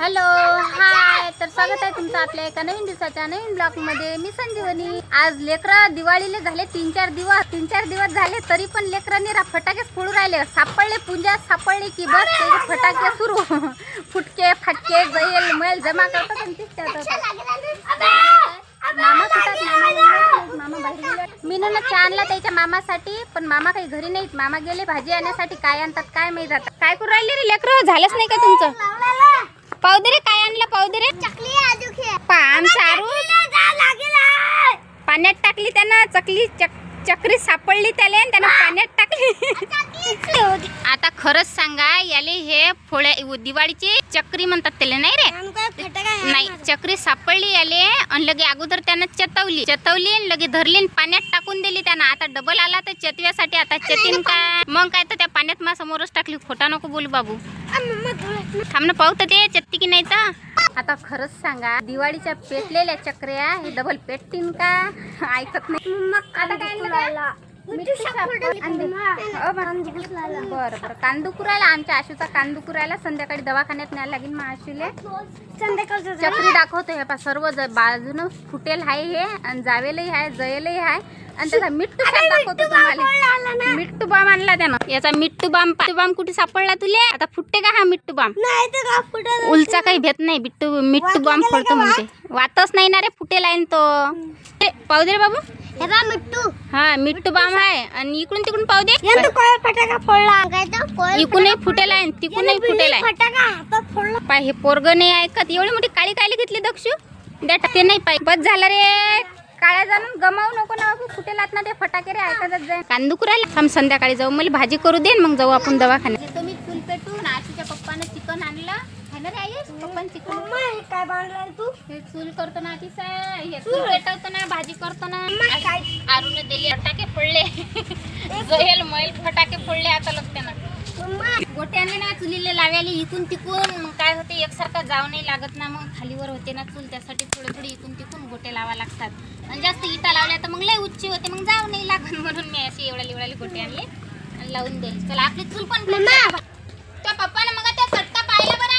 Hello hi, तर स्वागत आहे तुमचं आपल्या एका नवीन दिवसाच्या नवीन ब्लॉग मध्ये. मी संजीवनी. आज लेकरं दिवाळीले झाले 3-4 दिवस झाले, तरी पण लेकरांनी फटाकेच फोडू राहिले. सापडले पूजा सापडली की बस त्याचे फटाके सुरू. फुटके फाटके जैल मैल जमा करतात आणि मामा कुठं मामा बाहेर गेले. मीनं चहा आणला त्याच्या मामासाठी, पण मामा काही घरी नाहीत. मामा गेले भाजी आणण्यासाठी. काय आणतात काय माहित. आता काय करू राहिले रे लेकरं? झालंच नाही का तुमचं? पाहू दे रे, काय आणलं पाहू दे रे. पाण्यात टाकली त्यानं चकली. चक्री सापडली त्याला आणि त्यानं पाण्यात टाकली. आता खरंच सांगा, याले हे फोड्या दिवाळीची चक्री म्हणतात त्याला, नाही रे? नाही, चक्री सापडली याले आणि लगे अगोदर त्यानं चतवली आणि लगे धरली आणि पाण्यात टाकून दिली त्यानं. आता डबल आला तर चतव्यासाठी. आता चतीन काय मग काय तर त्या पाण्यात मा समोरच टाकली. खोटा नको बोलू बाबू. थांब ना, पाहू तर ते चत्ती की नाही तर. आता खरंच सांगा, दिवाळीच्या पेटलेल्या चक्र्या हे डबल पेटतीन का? ऐकत नाही. आता काय बरं कांदू कुरायला, आमच्या आशूचा कांदू कुरायला. संध्याकाळी दवाखान्यात न्यायला लागेल मग आशूले. चक्री दाखवतो हे पा, सर्व बाजूनं फुटेल आहे हे, आणि जावेलही आहे जयलही आहे. आणि त्याचा मिट्टू बाम दाखवतो तुम्हाला. मिट्टू बाम आणला त्यानं. याचा मिट्टू बाम कुठे सापडला तुले? आता फुटते का हा मिट्टू बाम? उलचा काही भेट नाही. मिट्टू बाम फोडतो म्हणते. वातच नाही ना रे, फुटेल आहे तो. पाहू दे रे बाबू. मिट्टू, हा मिट्टू बाम आहे. आणि इकडून तिकडून पाहू दे. इकडूनही फुटेल आहे तिकडूनही फुटेल आहे. पाय हे पोरग नाही ऐकत. एवढी मोठी काळी काळी घेतली दक्षू. ते नाही पाय. बस झालं रे. काळ्या जाणून गमावू नको ना बाबू. फुटेलात ना ते फटाके रे, ऐकतच जाईल. कांदू कुरायला थांब, संध्याकाळी जाऊ. मला भाजी करू दे मग जाऊ आपण दवाखान्यात. तुम्ही चूल पेटून आशीच्या पप्पानं चिकन आणलं. पप्पान चिकन काय बांधला तू? हे चूल करतो ना तिचा. हे चूल पेटवतो ना, भाजी करतो ना. आरूने दिले फटाके फोडले. जहेल मैल फटाके फोडले. आता लागते ना गोट्याने ना चुलीला लावायला. इकून तिकून काय होते, एकसारखा जाव नाही लागत ना, मग खालीवर होते ना चूल. त्यासाठी थोडे इकून तिकून गोटे लावा लागतात. आणि जास्त इटा लावल्या तर मग लय उच्ची होते, मग जाव नाही लागत. म्हणून मी अशी एवढ्या गोटे आणले आणि लावून दे. चला आपली चूल पण त्या पप्पानं मग त्या चटका पाहिला बरं.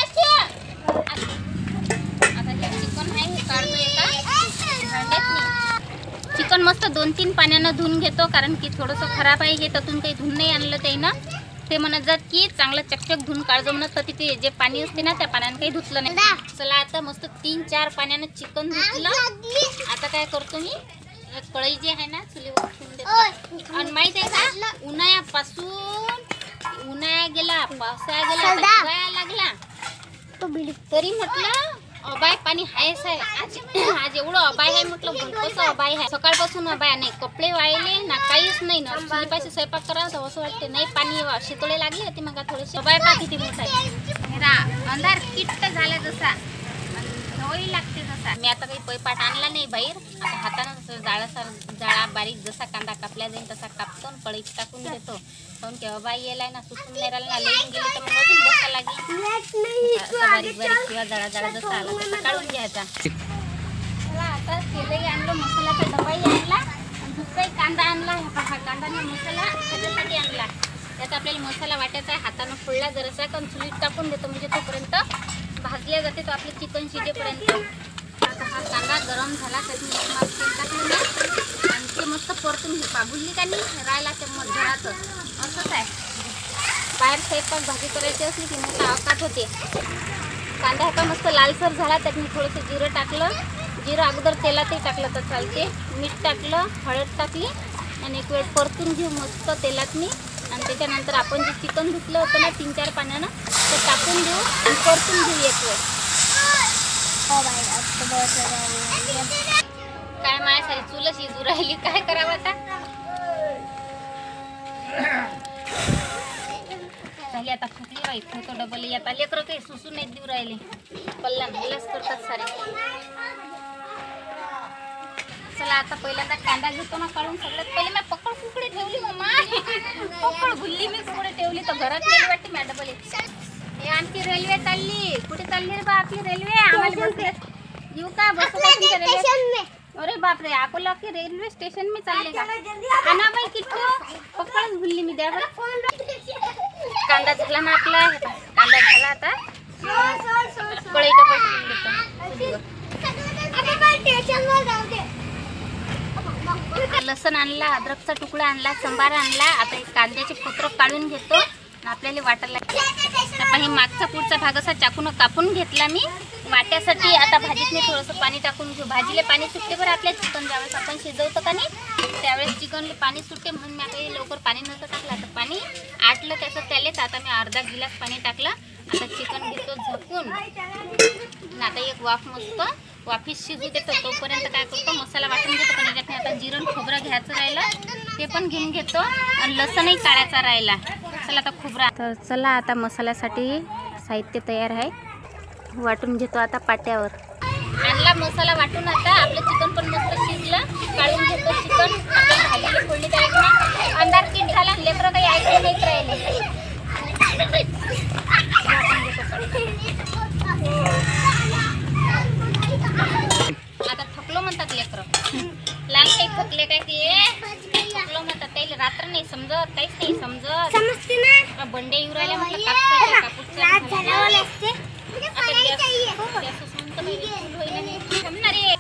आता हे चिकन आहे, हे काढतो एका भांड्यात. चिकन मस्त 2-3 पाण्यानं धुवून घेतो, कारण की थोडंसं खराब आहे हे. त्यातून काही धुवून नाही आणलं त्यानं. ते म्हणत जात की चांगलं चकचक धुवून काढजो म्हणत. तर तिथे जे पाणी असते ना, त्या पाण्यानं काही धुतलं नाही. चला आता मस्त 3-4 पाण्यानं चिकन धुतलं. आता काय करतो मी, एक कढई जी आहे ना चुलीवर ठेवून देतो. आणि माहित आहे का, उन्हाळा गेला, पावसाळा गेला, हिवाळा लागला तरी म्हटलं अबाय पाणी आहेच आहे. आज एवढं अबाय आहे म्हटलं. कसं अबाय आहे, सकाळपासून अबाय नाही. कपडे वाळले ना, काहीच नाही ना. चुलीपाशी स्वयंपाक करा तर असं वाटते नाही. पाणी शितोळे लागले होते मग थोडेसे. अबाय पा किती मोठा आहे. अंधार किट्ट झाला जसा, सवय लागते तसा. मी आता काही पैपाट आणला नाही बाहेर. आता हातानं जाळा बारीक जसा कांदा कापला जाईल तसा कापतो आणि कढईत टाकून देतो. काऊन की अबाई येलाय ना, सुसून नाही राहिला ना, लेऊन गेली तर मग अजून बसा लागेल. बारीक बारीक किंवा जाळा जसा आला तसा काढून घ्यायचा. आता तेलही आणलं, मसाल्याचा डबाही आणला आणि दुसराही कांदा आणला. हा कांदा मसाला त्याच्यासाठी आणला. त्याचा आपल्याला मसाला वाटायचा आहे. हातानं फोडला जरासा, कारण चुलीत टाकून देतो म्हणजे तोपर्यंत भाजल्या जाते तो आपले चिकन शिजेपर्यंत. आता हा कांदा गरम झाला, त्यातून एक माप तेल टाकलं मी आणि ते मस्त परतून पागुलली का नाही राहिला ते घरातच. असंच आहे, बाहेर स्वयंपाक भाजी करायची असली की मोठा अवकाश होते. कांदा ह्याचा मस्त लालसर झाला, त्यात मी थोडंसं जिरं टाकलं. जिरं अगोदर तेलातही टाकलं तर चालते. मीठ टाकलं, हळद टाकली आणि एक वेळ परतून घेऊ मस्त तेलात मी. आणि त्याच्यानंतर आपण जे चिकन धुतलं होतं ना 3-4 पाण्यानं, ते टाकून देऊ आणि परतून घेऊ एक वेळ. काय माझ्यासाठी चुल शिजू राहिली, काय करावं आता. झाली आता फुटली बाई. तो डबल आता लेकरं काही सुसून नाही देऊ राहिले. पल्ला हल्लाच करतात सारे. चला आता पहिल्यांदा कांदा घेतो ना काढून. सगळ्यात पहिले मी पकड कुकडे ठेवली मम्मा. पकड भुलली मी कुकडे ठेवली तर घरात गेली वाटते मी डबल. हे आणखी रेल्वे चालली. कुठे चालली रे बा आपली रेल्वे? आम्हाला बस येऊ का? Bus railway. अरे बापरे, अकोला की रेल्वे स्टेशन में चालले का? आणा बाई किट्टू, पकडच भुलली मी. द्या कांदा झाला ना आपला. कांदा झाला आता. कढईत लसण आणला, अद्रकचा तुकडा आणला, संबार आणला. आता एक कांद्याचे फोत्र काढून घेतो आणि आपल्याला वाटायला आता हे मागचा पुढचा भाग असा चाकून कापून घेतला मी वाट्यासाठी. आता भाजीत मी थोडंसं पाणी टाकून घेऊ. भाजीला पाणी सुटते बरं आपल्या चिकन ज्यावेळेस आपण शिजवतो का नाही त्यावेळेस चिकनला पाणी सुटते म्हणून मी आता लवकर पाणी नव्हतं टाकलं. आता पाणी आटलं त्याचं त्यालेच आता मी अर्धा गिलास पाणी टाकलं. आता चिकन घेतो झाकून. आता एक वाफ मस्त वाफीत शिजू देतो. तोपर्यंत काय करतो मसाला वाटून घेतो. पण याच्यात आता जिरं खोबरं घ्यायचं राहिलं ते पण घेऊन घेतो आणि लसणही काढायचा राहिला. चला आता खोबरा. तर चला आता मसाल्यासाठी साहित्य तयार आहे. वाटून घेतो आता पाट्यावर. आणला मसाला वाटून. आता आपलं चिकन पण मस्त शिजलं. काढून घेतो चिकन. भाजीला फोडणी द्यायची. अंधार किट झाला. लेकरं काही ऐकून नाही राहिले. आता थकलो म्हणतात लेकरं. लहान काही थकले काय ते थकलो म्हणतात. त्याला रात्र नाही समजत काहीच नाही समजत. समजते ना बंडे येऊ राहिले म्हटलं कापसाच्या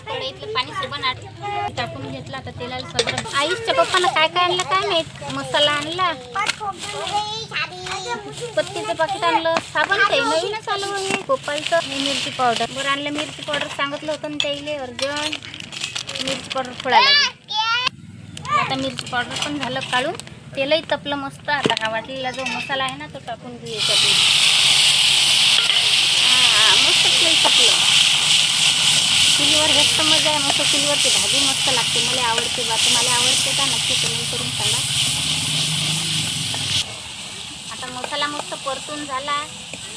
कढईतलं पाणी सोबत टाकून घेतलं. आता तेलाला सगळं आईच्या पप्पानं काय काय आणलं काय माहित. मसाला आणला, पत्तीचं पाकिट आणलं, साबण काही नवीनच आलं हे गोपालचं. मिरची पावडर बरं आणलं. मिरची पावडर सांगितलं होतं ना त्याला अर्जंट मिरची पावडर फोडायला. आता मिरची पावडर पण झालं काढून. तेलही तपलं मस्त. आता हा वाटलेला जो मसाला आहे ना तो टाकून घेऊ याच्यात. मस्त तेल तपलं. चुलीवर हेच तर मजा आहे. मस्त चुलीवरची भाजी मस्त लागते. मला आवडते बा. तुम्हाला आवडते का नक्की कमेंट करून सांगा. आता मसाला मस्त परतून झाला.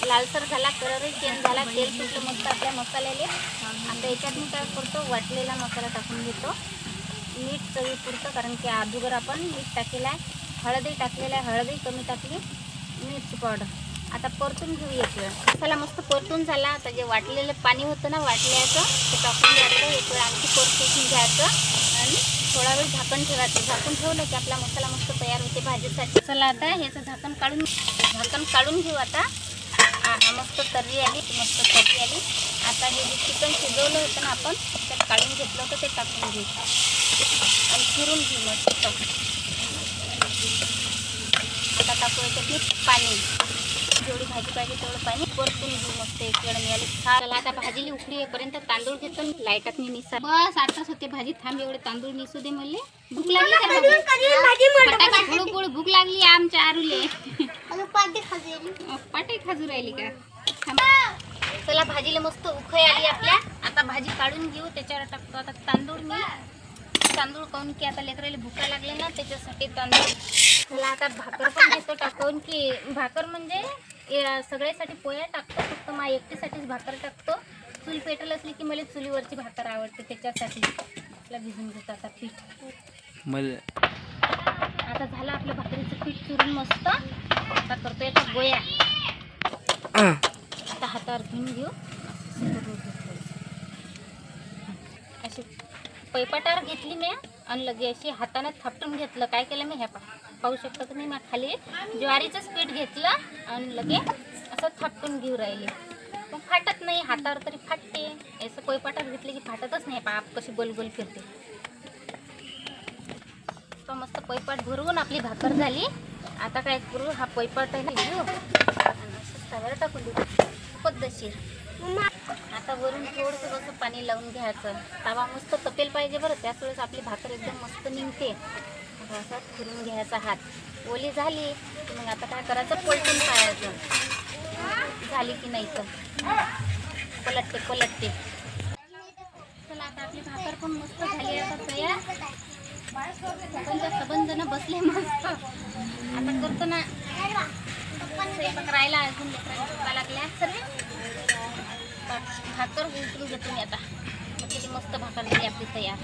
लालसर झाला. कलरही चेंज झाला. तेल सुटलं मस्त आपल्या मसाल्याले. आता याच्यात मी काय करतो वाटलेला मसाला टाकून घेतो. मीठ चवीपुरतं कारण की अगोदर आपण मीठ टाकलेलं आहे. हळदही टाकलेलं आहे. हळदही कमी टाकली. मिरची पावडर आता परतून घेऊ एक वेळ. मसाला मस्त परतून झाला. आता जे वाटलेलं पाणी होतं ना वाटल्याचं ते टाकून घ्यायचं. एक वेळ आणखी परतून घ्यायचं आणि थोडा वेळ झाकण ठेवायचं. झाकून ठेवलं की आपला मसाला मस्त तयार होते भाजीसाठी. चला आता ह्याचं झाकण काढून घेऊ. आता मस्त तर्री आली. मस्त तर्री आली. आता हे जे चिकन शिजवलं होतं ना आपण त्यात काढून घेतलं होतं ते टाकून घेऊ आणि फिरून घेऊ मस्त. आता टाकू याच्यात पाणी. जेवढी भाजी पाहिजे तेवढं पाणी परतून घेऊ मस्त एक वेळ मिळाली. चला आता भाजीला उकळी येईपर्यंत तांदूळ घेतो. लाईटात मी निसा बस आताच होते भाजी. थांब एवढे तांदूळ निसू दे. मला भूक लागली. गोड भूक लागली आमच्या आरूले. पाटे खाजू राहिली का. चला भाजीला मस्त उकळी आली आपल्या. आता भाजी काढून घेऊ. त्याच्यावर टाकतो आता तांदूळ. मी तांदूळ काऊन की आता लेकराला भुका लागले ना त्याच्यासाठी तांदूळ. चला आता भाकर पण घेतो टाकून की भाकर म्हणजे सगळ्यासाठी पोळ्या टाकतो. फक्त मा एकटीसाठीच भाकर टाकतो. चूल पेटल असली की मला चुलीवरची भाकर आवडते त्याच्यासाठी. आपला भिजून घेतो आता पीठ. आता झालं आपलं भाकरीचं पीठ चुरून मस्त. आता करतो याच्या गोया. आता हातावर घेऊन घेऊ. अशी पैपाटावर घेतली मी आणि लगे अशी हाताने थापटून घेतलं. काय केलं मी ह्या पाहू शकता तुम्ही. मग खाली ज्वारीचंच पीठ घेतलं आणि लगे असं थापटून घेऊ राहिले. मग फाटत नाही. हातावर तरी फाटते. असं पैपाटावर घेतले की फाटतच नाही. पाप कशी गोल गोल फिरते. तो मस्त पैपाट भरून आपली भाकर झाली. आता काय करू हा पैपाट आहे ना घेऊ आणि असं तव्यावर टाकून देऊ पद्धतशीर. आता वरून थोडंसं कसं पाणी लावून घ्यायचं. तवा मस्त तपेल पाहिजे बरं. त्याच वेळेस आपली भाकर एकदम मस्त निघते. असं फिरून घ्यायचा. हात ओली झाली की मग आता काय करायचं पलटून पाहायचं झाली की नाही तर पलटते. चला आता आपली भाकर पण मस्त झाली. आता तयार. सबंध जण बसले मस्त. आता करतो ना स्वयंपाक राहिला अजून लेकरांना लागल्या सर्व. भाकर उचलू घेतो मी आता. किती मस्त भाकर झाली आपली तयार.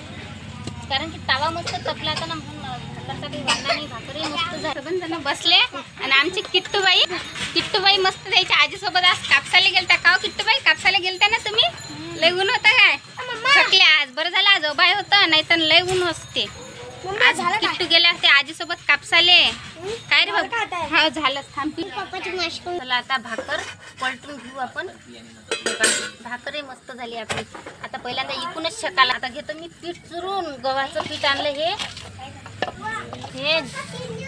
कारण की तवा मस्त तपला होता ना म्हणून भाकरचा काही वांदा नाही. भाकरही मस्त झाली. पण जण बसले आणि आमची किट्टूबाई मस्त त्याच्या आजीसोबत आज कापसाला गेलता. का किट्टूबाई कापसाला गेलता ना तुम्ही. लय ऊन होता काय थकले आज. बरं झालं आज बाय होतं नाही तर लय ऊन असते. आज किट्टू गेले होते आजीसोबत कापसाले. काय रे बाबा? हा झालं थांब. चला आता भाकर पलटून घेऊ आपण. भाकर मस्त झाली आपली. आता पहिल्यांदा इकूनच शेकाला. आता घेतो मी पीठ चुरून. गव्हाचं पीठ आणलं. हे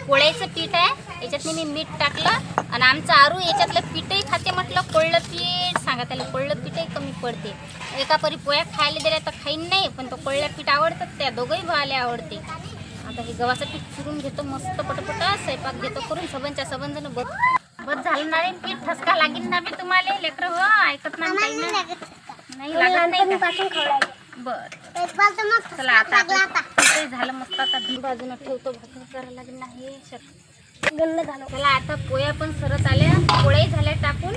पोळ्याचं पीठ आहे. याच्यात मी मीठ टाकलं आणि आमचं आरू याच्यातलं पीठही खाते म्हटलं. कोळलं पीठ सांगा त्याला. कोळलं पीठही कमी पडते. एका परी पोळ्या खायला दिल्या तर खाईन नाही, पण तो कोळल्या पीठ आवडतात. त्या दोघंही भावाले आवडते. आता हे गव्हाचं पीठ चुरून घेतो मस्त पटपट. स्वयंपाक घेतो करून. सबंजन बस झालं ना रे पीठ. ठसका लागेल ना बी तुम्हाला लेकरं. हो ऐकत नाही काही नाही लागत नाही. बर चला आता झालं मस्त. आता भी बाजून ठेवतो. भाकर करायला लागेल नाही गन्न झालं. चला आता पोळ्या पण सरत आल्या. पोळ्याही झाल्या टाकून.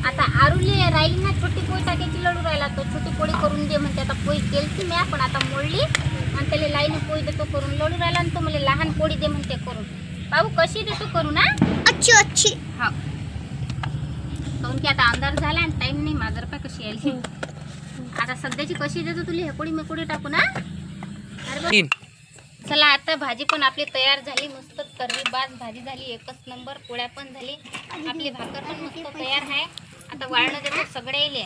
आता आरूले राहिली ना छोटी पोळी टाकायची. लढू राहिला तो. छोटी पोळी करून दे म्हणते. आता पोळी केलती मी पण आता मोडली आणि त्याला लाईनी पोळी देतो करून. लढू राहिला आणि तो मला लहान पोळी दे म्हणते करून. बाबू कशी देतो करू ना? अच्छी हा. काऊन की आता अंधार झाला आणि टाइम नाही. माझं रुपये कशी आली. आता सध्याची कशी देतो तुला हेकोडी मेकोडी टाकू ना. अरे चला आता भाजी पण आपली तयार झाली. मस्त तर्रीबाज भाजी झाली. एकच नंबर. पोळ्या पण झाली. आपली भाकर पण मस्त तयार आहे. आता वाळणं देतो सगळे.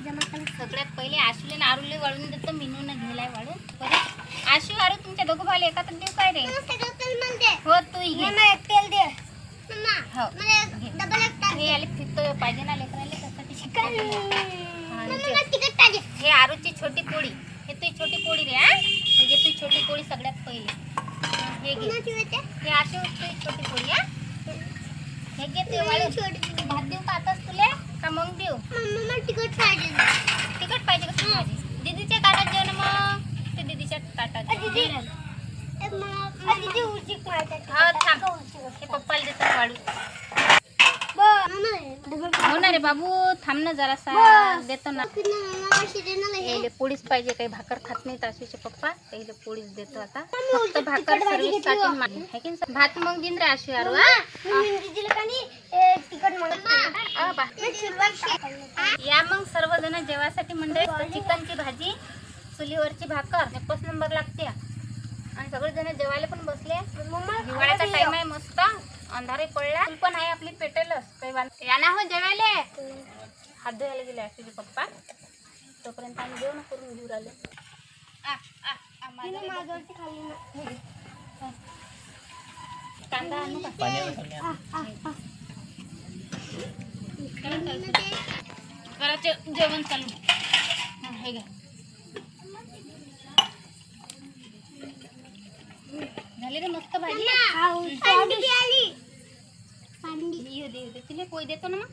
सगळ्यात पहिले आशूले ना आरूले वाळून देतो. मिनून घेलाय वाळून. आशू आरू तुमच्या दोघं भाले एकाच देऊ काय रे? हो तू तेल दे. हो हे आले फिरतो पाहिजे ना लेकराले. हे आरूची छोटी पोळी. हे तुझी छोटी पोळी रे. हे घे तुझी छोटी पोळी सगळ्यात पहिले. हे घे. हे आशू तुझी छोटी पोळी. हे घे ते वाळून. भात देऊ का आताच तुले का मग देऊ? तिखट पाहिजे का तुझी भाजी? दीदीच्या ताटात जेव ना मग. ते दीदीच्या ताटात. हा थांब. हे पप्पाला देतो वाळू. हो ना रे बाबू थांब ना जरासा. देतो ना. पोळीच पाहिजे. काही भाकर खात नाही आशूचे पप्पा. त्याला पोळीच देतो आता. फक्त भाकर सर्विससाठी. भात मग दिन रे आशू यार. या मग सर्वजण जेवासाठी मंडळी. चिकनची भाजी, चुलीवरची भाकर एकच नंबर लागते. आणि सगळेजण जेवायला पण बसले. हिवाळ्याचा टाइम आहे मस्त. अंधारे पडला पण आहे आपली पेटेलच काही या ना हो जेवायले. हात धुवायला गेले आशूचे पप्पा. तोपर्यंत आम्ही जेवण करून घेऊ राहिले. कांदा आणू का? करायचं जेवण चालू. हे घ्या झाली रे मस्त भाजी. तिला पोळी देतो ना मग.